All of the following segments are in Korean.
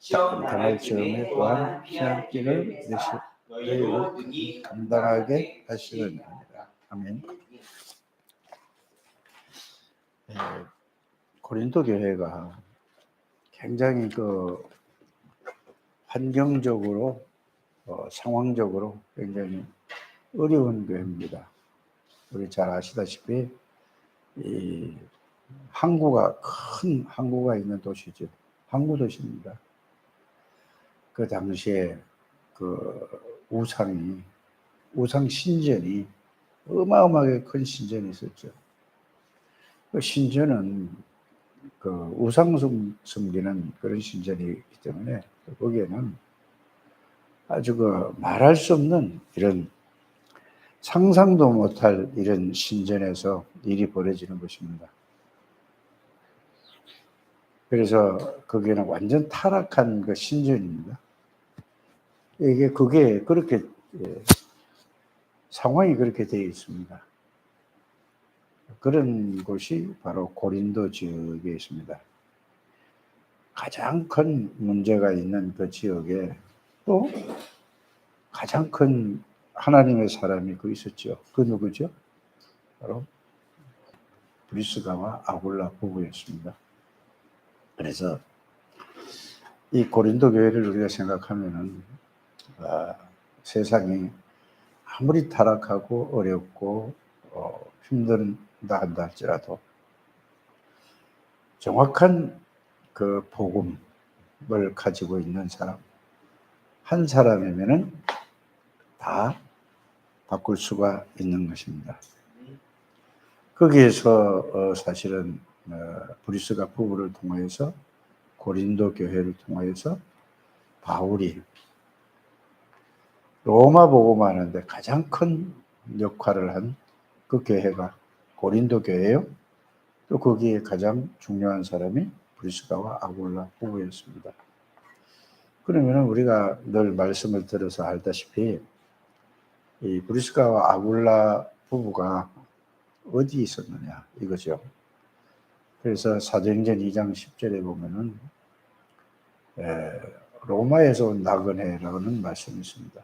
당할 즈음에 또한 피난길을 너희를 감당하게 하시느니라. 아멘. 고린도 교회가 굉장히 환경적으로 상황적으로 굉장히 어려운 교회입니다. 우리 잘 아시다시피 이 큰 항구가 있는 도시죠. 항구 도시입니다. 그 당시에 우상 신전이 어마어마하게 큰 신전이 있었죠. 그 신전은 우상 섬기는 그런 신전이기 때문에 거기에는 아주 말할 수 없는 이런 상상도 못할 이런 신전에서 일이 벌어지는 것입니다. 그래서 거기는 완전 타락한 그 신전입니다. 그게 그렇게 상황이 그렇게 되어 있습니다. 그런 곳이 바로 고린도 지역에 있습니다. 가장 큰 문제가 있는 그 지역에 또 가장 큰 하나님의 사람이 있었죠. 그 누구죠? 바로 브리스가와 아굴라 부부였습니다. 그래서 이 고린도 교회를 우리가 생각하면은 세상이 아무리 타락하고 어렵고 힘든다 한다 할지라도 정확한 그 복음을 가지고 있는 사람 한 사람이면은 다 바꿀 수가 있는 것입니다. 거기에서 사실은 브리스가 부부를 통하여서 고린도 교회를 통하여서 바울이 로마 복음하는데 가장 큰 역할을 한 그 교회가 고린도 교회예요. 또 거기에 가장 중요한 사람이 브리스가와 아굴라 부부였습니다. 그러면 우리가 늘 말씀을 들어서 알다시피 이 브리스가와 아굴라 부부가 어디 있었느냐 이거죠. 그래서 사도행전 2장 10절에 보면은 로마에서 온 나그네라는 말씀이 있습니다.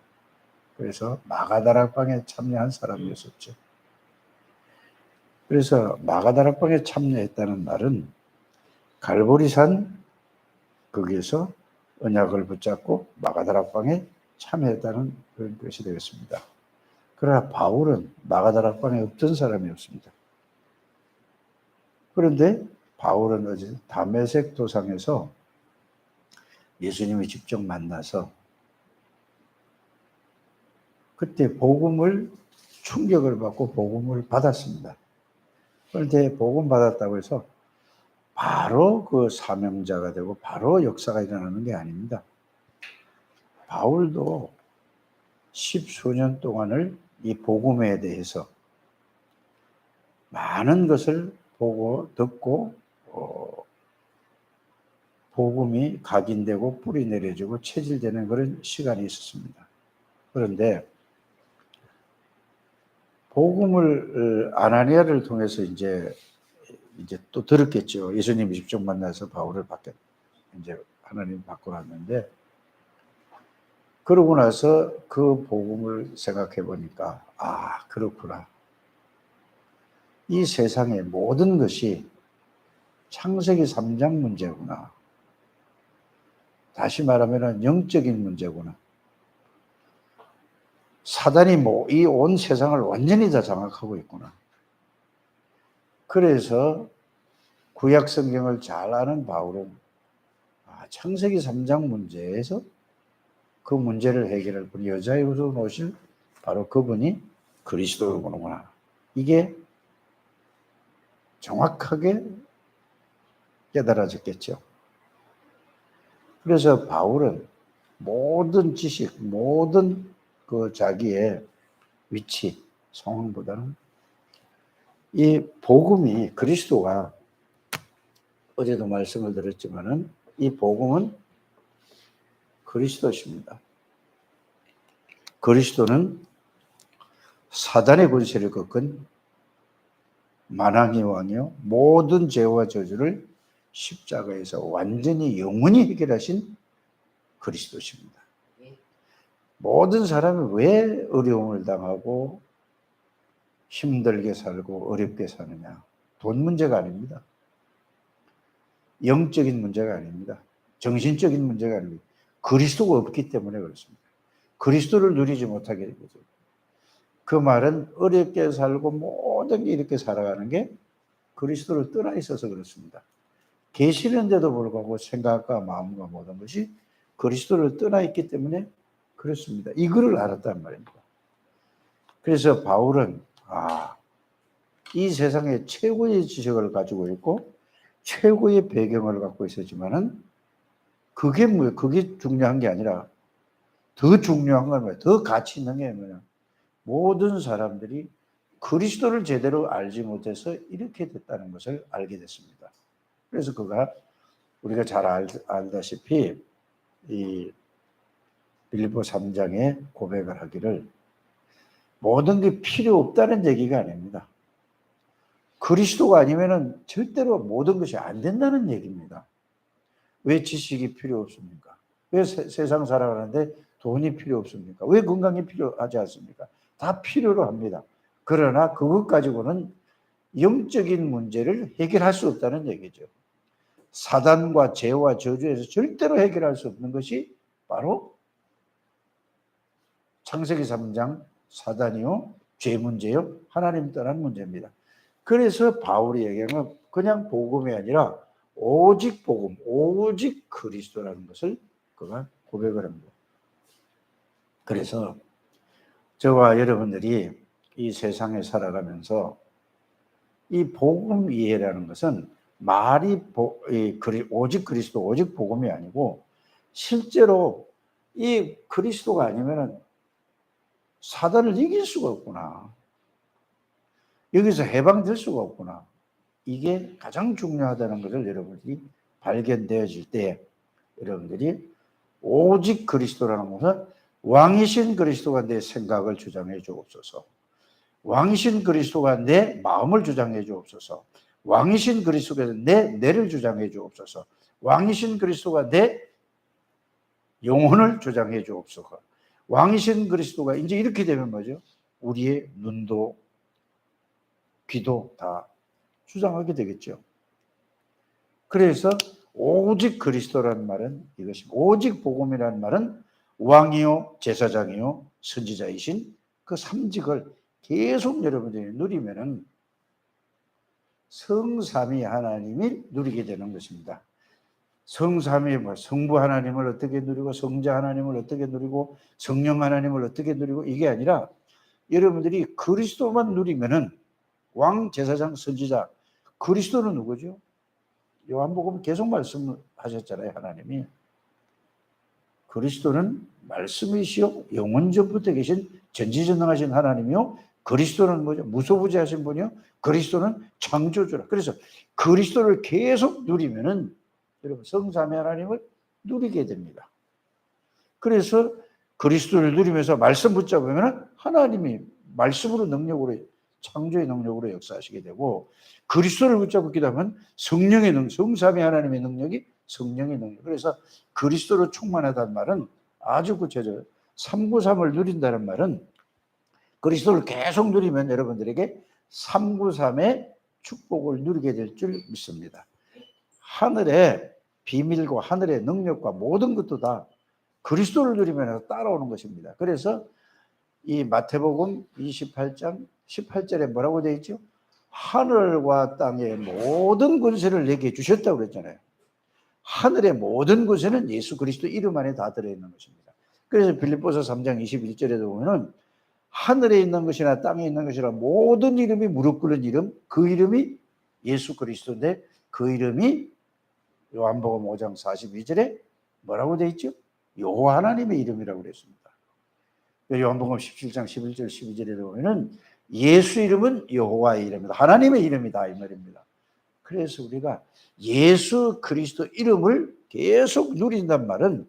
그래서 마가다락방에 참여한 사람이었었죠. 그래서 마가다락방에 참여했다는 말은 갈보리산 거기에서 언약을 붙잡고 마가다락방에 참여했다는 그런 것이 되겠습니다. 그러나 바울은 마가다락방에 없던 사람이었습니다. 그런데 바울은 어제 다메섹 도상에서 예수님이 직접 만나서 그때 충격을 받고 복음을 받았습니다. 그런데 복음 받았다고 해서 바로 그 사명자가 되고 바로 역사가 일어나는 게 아닙니다. 바울도 10수년 동안을 이 복음에 대해서 많은 것을 보고 듣고 복음이 각인되고 뿌리 내려지고 체질되는 그런 시간이 있었습니다. 그런데 복음을 아나니아를 통해서 이제 또 들었겠죠. 예수님이 직접 만나서 바울을 이제 하나님 바꿔놨는데 그러고 나서 그 복음을 생각해 보니까 그렇구나. 이 세상의 모든 것이 창세기 3장 문제구나. 다시 말하면 영적인 문제구나. 사단이 이 온 세상을 완전히 다 장악하고 있구나. 그래서 구약 성경을 잘 아는 바울은 창세기 3장 문제에서 그 문제를 해결할 분, 여자의 후손 오실 바로 그분이 그리스도구나. 이게 정확하게 깨달아졌겠죠. 그래서 바울은 모든 지식, 모든 자기의 위치, 상황보다는 이 복음이 그리스도가 어제도 말씀을 드렸지만은 이 복음은 그리스도십니다. 그리스도는 사단의 권세를 꺾은 만왕의 왕이요 모든 죄와 저주를 십자가에서 완전히 영원히 해결하신 그리스도십니다. 모든 사람이 왜 어려움을 당하고 힘들게 살고 어렵게 사느냐? 돈 문제가 아닙니다. 영적인 문제가 아닙니다. 정신적인 문제가 아닙니다. 그리스도가 없기 때문에 그렇습니다. 그리스도를 누리지 못하게 된 거죠. 그 말은 어렵게 살고 모든 게 이렇게 살아가는 게 그리스도를 떠나 있어서 그렇습니다. 계시는데도 불구하고 생각과 마음과 모든 것이 그리스도를 떠나 있기 때문에 그렇습니다. 이거를 알았단 말입니다. 그래서 바울은 이 세상에 최고의 지식을 가지고 있고 최고의 배경을 갖고 있었지만은 그게 중요한 게 아니라 더 중요한 건 뭐예요? 더 가치 있는 게 뭐냐? 모든 사람들이 그리스도를 제대로 알지 못해서 이렇게 됐다는 것을 알게 됐습니다. 그래서 그가 우리가 잘 알다시피 이 빌립보 3장에 고백을 하기를 모든 게 필요 없다는 얘기가 아닙니다. 그리스도가 아니면은 절대로 모든 것이 안 된다는 얘기입니다. 왜 지식이 필요 없습니까? 왜 세상 살아가는데 돈이 필요 없습니까? 왜 건강이 필요하지 않습니까? 다 필요로 합니다. 그러나 그것 가지고는 영적인 문제를 해결할 수 없다는 얘기죠. 사단과 죄와 저주에서 절대로 해결할 수 없는 것이 바로 창세기 3장 사단이요, 죄 문제요, 하나님 떠난 문제입니다. 그래서 바울이 얘기하면 그냥 복음이 아니라 오직 복음, 오직 그리스도라는 것을 그가 고백을 합니다. 그래서 저와 여러분들이 이 세상에 살아가면서 이 복음 이해라는 것은 말이 오직 그리스도, 오직 복음이 아니고 실제로 이 그리스도가 아니면은 사단을 이길 수가 없구나. 여기서 해방될 수가 없구나. 이게 가장 중요하다는 것을 여러분들이 발견되어질 때 여러분들이 오직 그리스도라는 것은 왕이신 그리스도가 내 생각을 주장해 주옵소서. 왕이신 그리스도가 내 마음을 주장해 주옵소서. 왕이신 그리스도가 내 뇌를 주장해 주옵소서. 왕이신 그리스도가 내 영혼을 주장해 주옵소서. 왕이신 그리스도가 이제 이렇게 되면 뭐죠? 우리의 눈도 귀도 다 주장하게 되겠죠. 그래서 오직 그리스도라는 말은 이것입니다. 오직 복음이라는 말은 왕이요 제사장이요 선지자이신 그 삼직을 계속 여러분들이 누리면은 성삼위 하나님이 누리게 되는 것입니다. 성삼위 성부 하나님을 어떻게 누리고 성자 하나님을 어떻게 누리고 성령 하나님을 어떻게 누리고 이게 아니라 여러분들이 그리스도만 누리면은 왕 제사장 선지자 그리스도는 누구죠? 요한복음 계속 말씀하셨잖아요. 하나님이 그리스도는 말씀이시요 영원전부터 계신 전지전능하신 하나님이요 그리스도는 뭐죠? 무소부재하신 분이요 그리스도는 창조주라. 그래서 그리스도를 계속 누리면은 여러분 성삼위 하나님을 누리게 됩니다. 그래서 그리스도를 누리면서 말씀 붙잡으면 하나님이 말씀으로 능력으로 창조의 능력으로 역사하시게 되고 그리스도를 붙잡고 기도하면 성령의 능력, 성삼위 하나님의 능력이 성령의 능력. 그래서 그리스도로 충만하다는 말은 아주 구체적으로 393을 누린다는 말은 그리스도를 계속 누리면 여러분들에게 393의 축복을 누리게 될 줄 믿습니다. 하늘의 비밀과 하늘의 능력과 모든 것도 다 그리스도를 누리면서 따라오는 것입니다. 그래서 이 마태복음 28장 18절에 뭐라고 되어 있죠? 하늘과 땅의 모든 권세를 내게 주셨다고 그랬잖아요. 하늘의 모든 권세는 예수 그리스도 이름 안에 다 들어있는 것입니다. 그래서 빌립보서 3장 21절에도 보면은 하늘에 있는 것이나 땅에 있는 것이나 모든 이름이 무릎 꿇는 이름, 그 이름이 예수 그리스도인데 그 이름이 요한복음 5장 42절에 뭐라고 되어 있죠? 여호와 하나님의 이름이라고 그랬습니다. 요한복음 17장 11절 12절에 보면은 예수 이름은 여호와의 이름이다. 하나님의 이름이다 이 말입니다. 그래서 우리가 예수 그리스도 이름을 계속 누린단 말은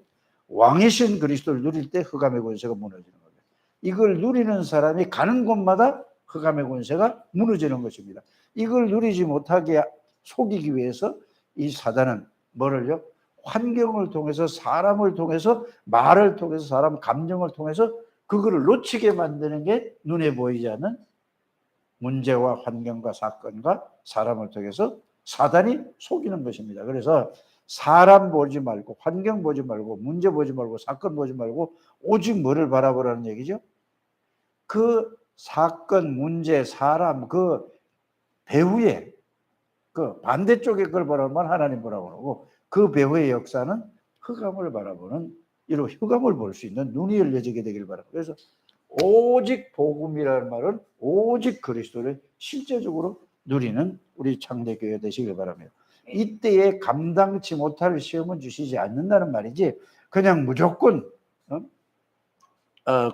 왕이신 그리스도를 누릴 때 흑암의 권세가 무너지는 거예요. 이걸 누리는 사람이 가는 곳마다 흑암의 권세가 무너지는 것입니다. 이걸 누리지 못하게 속이기 위해서 이 사단은 뭐를요? 환경을 통해서, 사람을 통해서, 말을 통해서, 사람 감정을 통해서 그거를 놓치게 만드는 게 눈에 보이지 않는 문제와 환경과 사건과 사람을 통해서 사단이 속이는 것입니다. 그래서 사람 보지 말고, 환경 보지 말고, 문제 보지 말고, 사건 보지 말고 오직 뭐를 바라보라는 얘기죠? 그 사건, 문제, 사람, 그 배후에, 그 반대쪽에 그걸 바라보면 하나님 보라고 그러고, 그 배후의 역사는 흑암을 바라보는, 이런 흑암을 볼 수 있는 눈이 열려지게 되기를 바랍니다. 그래서 오직 복음이라는 말은 오직 그리스도를 실제적으로 누리는 우리 창대교회 되시길 바랍니다. 이때에 감당치 못할 시험은 주시지 않는다는 말이지, 그냥 무조건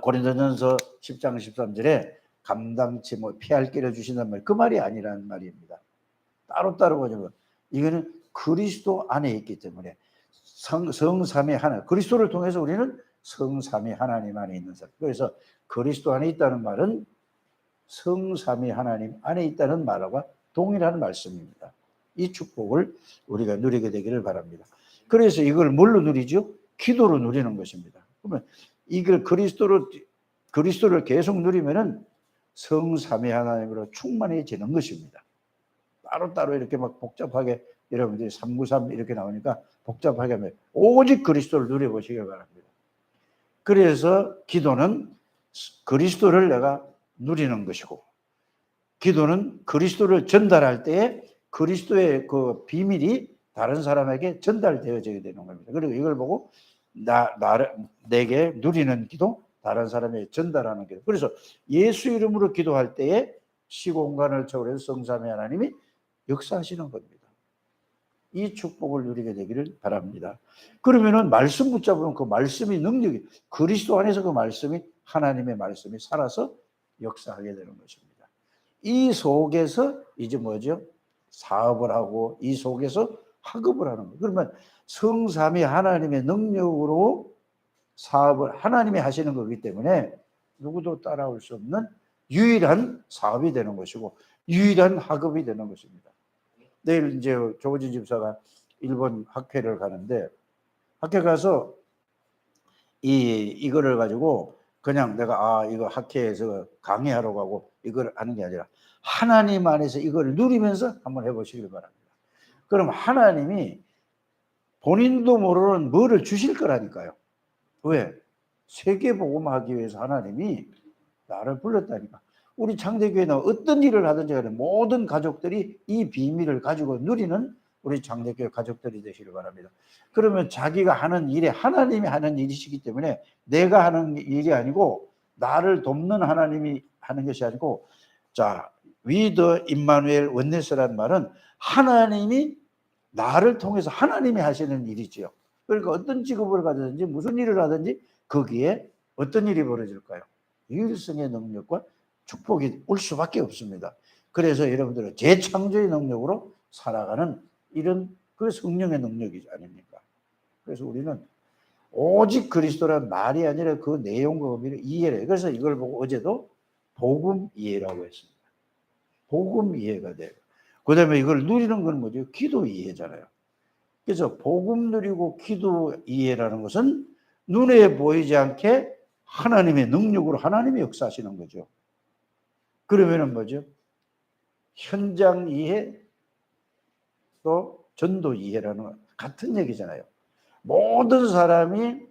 고린도전서 10장 13절에 감당치 못 피할 길을 주신다는 말, 그 말이 아니라는 말입니다. 따로따로 보자면 이거는 그리스도 안에 있기 때문에 성삼위 하나님, 그리스도를 통해서 우리는 성삼위 하나님 안에 있는 사람. 그래서 그리스도 안에 있다는 말은 성삼위 하나님 안에 있다는 말과 동일한 말씀입니다. 이 축복을 우리가 누리게 되기를 바랍니다. 그래서 이걸 뭘로 누리죠? 기도로 누리는 것입니다. 그러면 이걸 그리스도를 계속 누리면은 성삼위 하나님으로 충만해지는 것입니다. 따로따로 이렇게 막 복잡하게, 여러분들이 393 이렇게 나오니까 복잡하게 하면 오직 그리스도를 누려보시길 바랍니다. 그래서 기도는 그리스도를 내가 누리는 것이고, 기도는 그리스도를 전달할 때에 그리스도의 그 비밀이 다른 사람에게 전달되어지게 되는 겁니다. 그리고 이걸 보고 내게 누리는 기도, 다른 사람에게 전달하는 기도. 그래서 예수 이름으로 기도할 때에 시공간을 초월해서 성삼위 하나님이 역사하시는 겁니다. 이 축복을 누리게 되기를 바랍니다. 그러면은 말씀 붙잡으면 그 말씀이 능력이, 그리스도 안에서 그 말씀이, 하나님의 말씀이 살아서 역사하게 되는 것입니다. 이 속에서 이제 뭐죠? 사업을 하고, 이 속에서 학업을 하는 거예요. 그러면 성삼위 하나님의 능력으로 사업을 하나님이 하시는 거기 때문에 누구도 따라올 수 없는 유일한 사업이 되는 것이고, 유일한 학업이 되는 것입니다. 내일 이제 조호진 집사가 일본 학회를 가는데, 학회 가서 이거를 가지고 그냥 내가 이거 학회에서 강의하러 가고 이걸 하는 게 아니라 하나님 안에서 이걸 누리면서 한번 해보시길 바랍니다. 그럼 하나님이 본인도 모르는 뭐를 주실 거라니까요. 왜? 세계복음하기 위해서 하나님이 나를 불렀다니까. 우리 창대교회는 어떤 일을 하든지 간에 모든 가족들이 이 비밀을 가지고 누리는 우리 창대교회 가족들이 되시길 바랍니다. 그러면 자기가 하는 일에 하나님이 하는 일이시기 때문에 내가 하는 일이 아니고, 나를 돕는 하나님이 하는 것이 아니고, 자, 위더 임마누엘 원네스라는 말은 하나님이 나를 통해서 하나님이 하시는 일이지요. 그러니까 어떤 직업을 가지든지 무슨 일을 하든지 거기에 어떤 일이 벌어질까요? 유일성의 능력과 축복이 올 수밖에 없습니다. 그래서 여러분들은 재창조의 능력으로 살아가는 이런 그 성령의 능력이지 아닙니까? 그래서 우리는 오직 그리스도란 말이 아니라 그 내용과 의미를 이해를 해요. 그래서 이걸 보고 어제도 복음 이해라고 했습니다. 복음 이해가 돼요. 그 다음에 이걸 누리는 건 뭐죠? 기도 이해잖아요. 그래서 복음 누리고 기도 이해라는 것은 눈에 보이지 않게 하나님의 능력으로 하나님이 역사하시는 거죠. 그러면은 뭐죠? 현장 이해 또 전도 이해라는 같은 얘기잖아요. 모든 사람이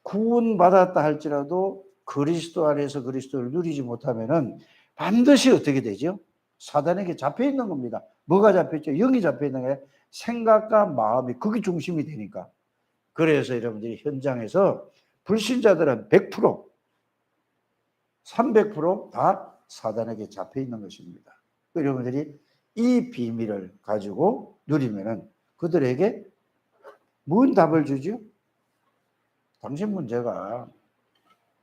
구원받았다 할지라도 그리스도 안에서 그리스도를 누리지 못하면은 반드시 어떻게 되죠? 사단에게 잡혀 있는 겁니다. 뭐가 잡혀있죠? 영이 잡혀 있는 게 생각과 마음이, 그게 중심이 되니까. 그래서 여러분들이 현장에서 불신자들은 100%, 300%다 사단에게 잡혀 있는 것입니다. 여러분들이 이 비밀을 가지고 누리면은 그들에게 뭔 답을 주죠? 당신 문제가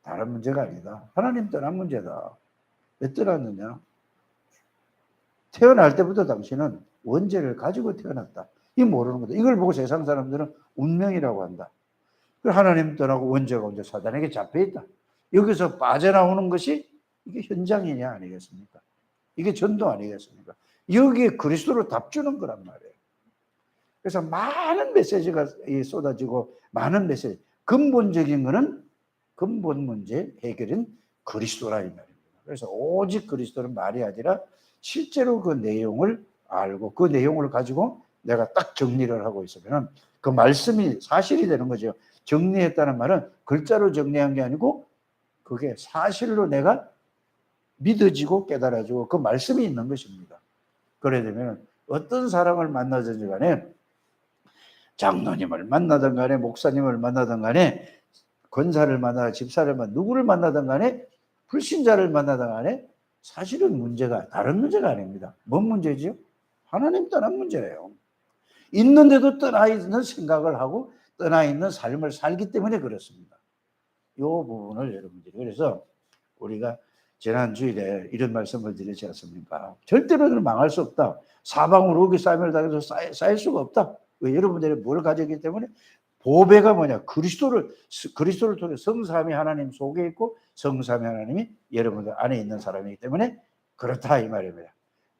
다른 문제가 아니다. 하나님 떠난 문제다. 왜 떠났느냐? 태어날 때부터 당신은 원죄를 가지고 태어났다. 이 모르는 거다. 이걸 보고 세상 사람들은 운명이라고 한다. 하나님 떠나고 원죄가 언제 사단에게 잡혀있다. 여기서 빠져나오는 것이 이게 현장이냐 아니겠습니까? 이게 전도 아니겠습니까? 여기에 그리스도로 답 주는 거란 말이에요. 그래서 많은 메시지가 쏟아지고 많은 메시지. 근본적인 거는 근본 문제 해결은 그리스도라 이 말입니다. 그래서 오직 그리스도는 말이 아니라 실제로 그 내용을 알고 그 내용을 가지고 내가 딱 정리를 하고 있으면 그 말씀이 사실이 되는 거죠. 정리했다는 말은 글자로 정리한 게 아니고 그게 사실로 내가 믿어지고 깨달아지고 그 말씀이 있는 것입니다. 그래야 되면 어떤 사람을 만나든지 간에 장로님을 만나든 간에 목사님을 만나든 간에 권사를 만나 집사를 만나 누구를 만나든 간에 불신자를 만나든 간에 사실은 문제가 다른 문제가 아닙니다. 뭔 문제죠? 하나님 떠난 문제예요. 있는데도 떠나 있는 생각을 하고 떠나 있는 삶을 살기 때문에 그렇습니다. 이 부분을 여러분들이 그래서 우리가 지난 주일에 이런 말씀을 드리지 않습니까? 절대로는 망할 수 없다. 사방으로 오기 싸움을 당해서 쌓일 수가 없다. 왜? 여러분들이 뭘 가졌기 때문에 보배가 뭐냐? 그리스도를 통해 성삼위 하나님 속에 있고 성삼위 하나님이 여러분들 안에 있는 사람이기 때문에 그렇다 이 말입니다.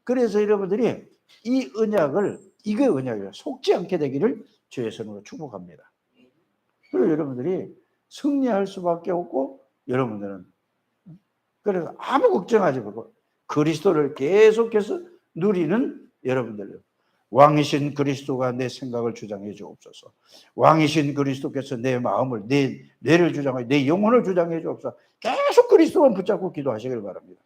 그래서 여러분들이 이 언약을 이게 언약이에요. 속지 않게 되기를 주의 손으로 축복합니다. 그리고 여러분들이 승리할 수밖에 없고 여러분들은 그래서 아무 걱정하지 말고 그리스도를 계속해서 누리는 여러분들 왕이신 그리스도가 내 생각을 주장해 주옵소서. 왕이신 그리스도께서 내 마음을 내 뇌를 주장하여 내 영혼을 주장해 주옵소서. 계속 그리스도만 붙잡고 기도하시길 바랍니다.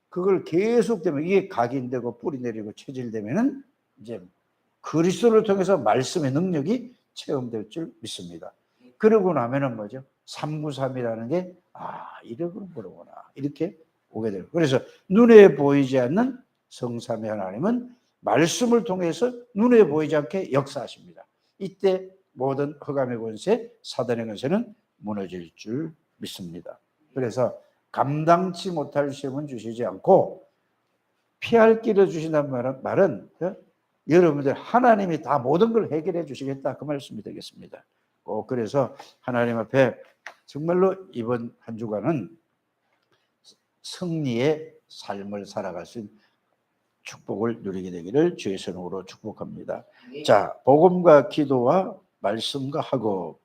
그걸 계속되면 이게 각인되고 뿌리 내리고 체질되면은 이제 그리스도를 통해서 말씀의 능력이 체험될 줄 믿습니다. 그러고 나면은 뭐죠? 393이라는 게 이런 거구나 이렇게 오게 돼요. 그래서 눈에 보이지 않는 성삼위 하나님은 말씀을 통해서 눈에 보이지 않게 역사하십니다. 이때 모든 흑암의 권세, 사단의 권세는 무너질 줄 믿습니다. 그래서 감당치 못할 시험은 주시지 않고 피할 길을 주신다는 말은 여러분들 하나님이 다 모든 걸 해결해 주시겠다 그 말씀이 되겠습니다. 그래서 하나님 앞에 정말로 이번 한 주간은 승리의 삶을 살아갈 수 있는 축복을 누리게 되기를 주의 손으로 축복합니다. 자, 복음과 기도와 말씀과 학업.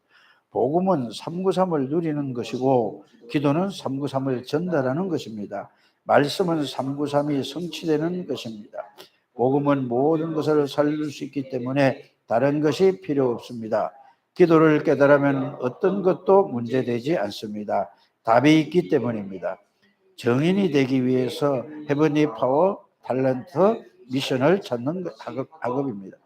복음은 393을 누리는 것이고 기도는 393을 전달하는 것입니다. 말씀은 393이 성취되는 것입니다. 복음은 모든 것을 살릴 수 있기 때문에 다른 것이 필요 없습니다. 기도를 깨달으면 어떤 것도 문제되지 않습니다. 답이 있기 때문입니다. 정인이 되기 위해서 헤븐리 파워, 탤런트, 미션을 찾는 학업입니다.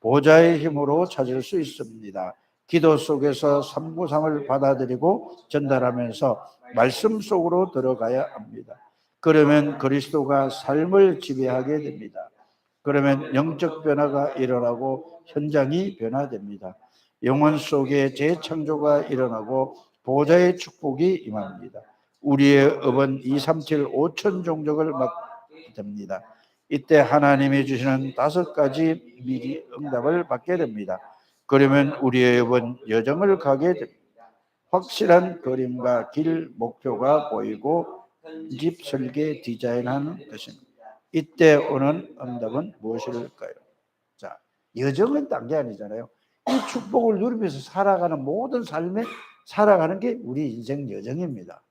보좌의 힘으로 찾을 수 있습니다. 기도 속에서 393을 받아들이고 전달하면서 말씀 속으로 들어가야 합니다. 그러면 그리스도가 삶을 지배하게 됩니다. 그러면 영적 변화가 일어나고 현장이 변화됩니다. 영혼 속에 재창조가 일어나고 보좌의 축복이 임합니다. 우리의 업은 237 5천 종족을 맡게 됩니다. 이때 하나님이 주시는 5가지 미리 응답을 받게 됩니다. 그러면 우리의 업은 여정을 가게 됩니다. 확실한 그림과 길, 목표가 보이고 집 설계 디자인하는 것입니다. 이때 오는 응답은 무엇일까요? 자, 여정은 딴 게 아니잖아요. 이 축복을 누리면서 살아가는 모든 삶에 살아가는 게 우리 인생 여정입니다.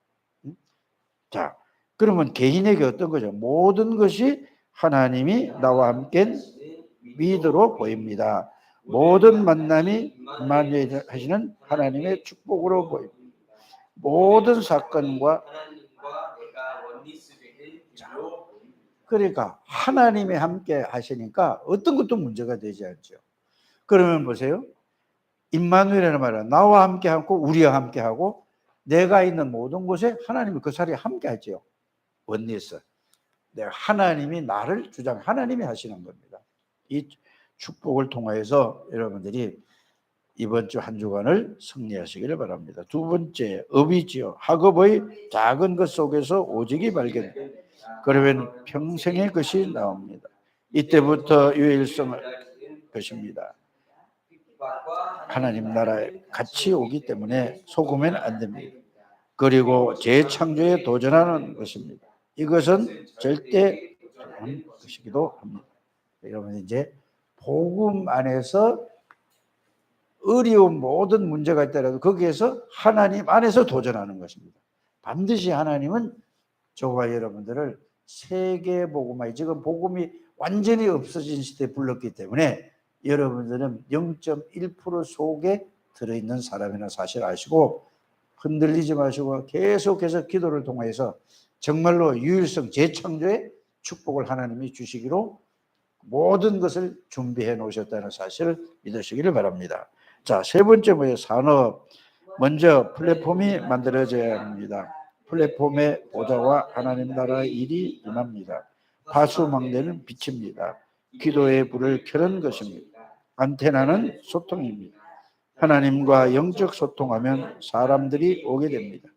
자, 그러면 개인에게 어떤 거죠? 모든 것이 하나님이 나와 함께 믿으로 보입니다. 모든 만남이 만회하시는 하나님의 축복으로 보입니다. 모든 사건과 그러니까 하나님이 함께 하시니까 어떤 것도 문제가 되지 않죠. 그러면 보세요. 임마누엘이라는 말은 나와 함께 하고 우리와 함께 하고 내가 있는 모든 곳에 하나님이 그 자리에 함께 하죠. 원리스. 내가 하나님이 나를 하나님이 하시는 겁니다. 이 축복을 통해서 여러분들이 이번 주 한 주간을 승리하시기를 바랍니다. 두 번째, 업이지요. 학업의 작은 것 속에서 오직이 발견됩니다. 그러면 평생의 것이 나옵니다. 이때부터 유일성을 것입니다. 하나님 나라에 같이 오기 때문에 속으면 안 됩니다. 그리고 재창조에 도전하는 것입니다. 이것은 절대 좋은 것이기도 합니다. 여러분 이제 복음 안에서 어려운 모든 문제가 있더라도 거기에서 하나님 안에서 도전하는 것입니다. 반드시 하나님은 저와 여러분들을 세계 복음화, 지금 복음이 완전히 없어진 시대에 불렀기 때문에 여러분들은 0.1% 속에 들어있는 사람이라는 사실을 아시고 흔들리지 마시고 계속해서 기도를 통해서 정말로 유일성 재창조의 축복을 하나님이 주시기로 모든 것을 준비해 놓으셨다는 사실을 믿으시기를 바랍니다. 자, 세 번째 뭐예요? 산업. 먼저 플랫폼이 만들어져야 합니다. 플랫폼의 보좌와 하나님 나라의 일이 임합니다. 파수망대는 빛입니다. 기도의 불을 켜는 것입니다. 안테나는 소통입니다. 하나님과 영적 소통하면 사람들이 오게 됩니다.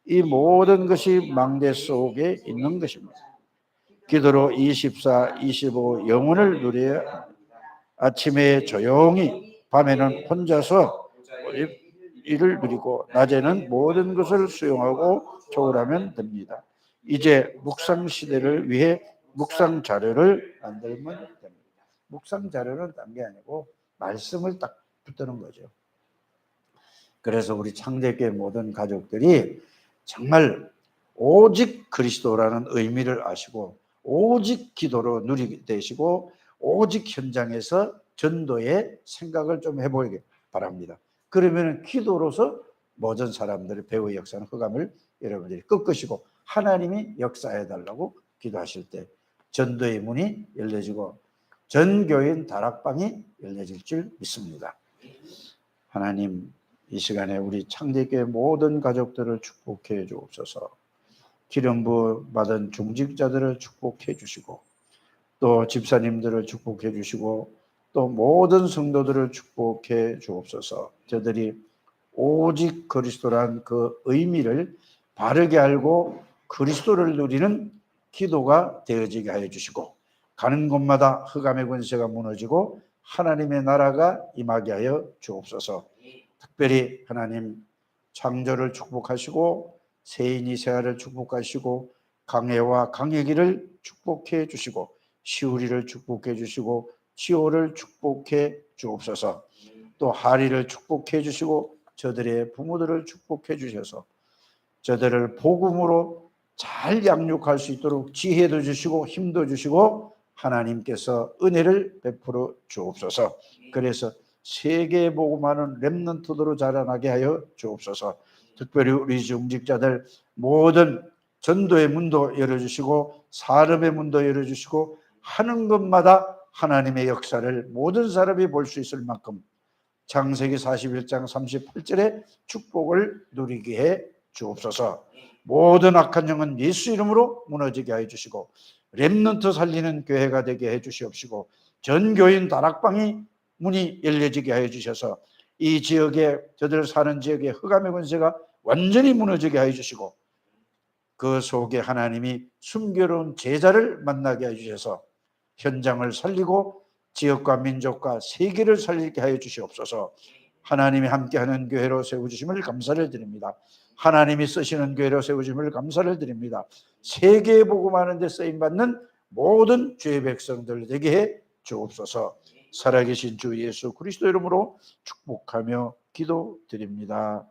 이 모든 것이 망대 속에 있는 것입니다. 기도로 24, 25 영혼을 누려야 합니다. 아침에 조용히, 밤에는 혼자서 일을 누리고 낮에는 모든 것을 수용하고 초월하면 됩니다. 이제 묵상 시대를 위해 묵상 자료를 만들면 됩니다. 묵상 자료는 딴 게 아니고 말씀을 딱 붙드는 거죠. 그래서 우리 창대교회 모든 가족들이 정말 오직 그리스도라는 의미를 아시고 오직 기도로 누리게 되시고 오직 현장에서 전도의 생각을 좀 해보기 바랍니다. 그러면 기도로서 모든 사람들의 배후의 역사는 흑암을 여러분들이 꺾으시고 하나님이 역사해달라고 기도하실 때 전도의 문이 열려지고 전교인 다락방이 열려질 줄 믿습니다. 하나님, 이 시간에 우리 창대교회 모든 가족들을 축복해 주옵소서. 기름 부음 받은 중직자들을 축복해 주시고 또 집사님들을 축복해 주시고 또 모든 성도들을 축복해 주옵소서. 저들이 오직 그리스도란 그 의미를 바르게 알고 그리스도를 누리는 기도가 되어지게 하여 주시고 가는 곳마다 흑암의 권세가 무너지고 하나님의 나라가 임하게 하여 주옵소서. 특별히 하나님 창조를 축복하시고 세인이 세아를 축복하시고 강해와 강해기를 축복해 주시고 시우리를 축복해 주시고 지호를 축복해 주옵소서. 또 하리를 축복해 주시고 저들의 부모들을 축복해 주셔서 저들을 복음으로 잘 양육할 수 있도록 지혜도 주시고 힘도 주시고 하나님께서 은혜를 베풀어 주옵소서. 그래서 세계 복음하는 렘넌트들로 자라나게 하여 주옵소서. 특별히 우리 중직자들 모든 전도의 문도 열어주시고 산업의 문도 열어주시고 하는 것마다 하나님의 역사를 모든 사람이 볼 수 있을 만큼 창세기 41장 38절의 축복을 누리게 해 주옵소서. 모든 악한 영은 예수 이름으로 무너지게 해 주시고 렘넌트 살리는 교회가 되게 해 주시옵시고 전교인 다락방이 문이 열려지게 해 주셔서 이 지역에 저들 사는 지역에 흑암의 권세가 완전히 무너지게 해 주시고 그 속에 하나님이 순교로운 제자를 만나게 해 주셔서 현장을 살리고 지역과 민족과 세계를 살리게 하여 주시옵소서. 하나님이 함께하는 교회로 세워주심을 감사를 드립니다. 하나님이 쓰시는 교회로 세워주심을 감사를 드립니다. 세계에 복음하는 데 쓰임받는 모든 주의 백성들 되게 해 주옵소서. 살아계신 주 예수 그리스도 이름으로 축복하며 기도드립니다.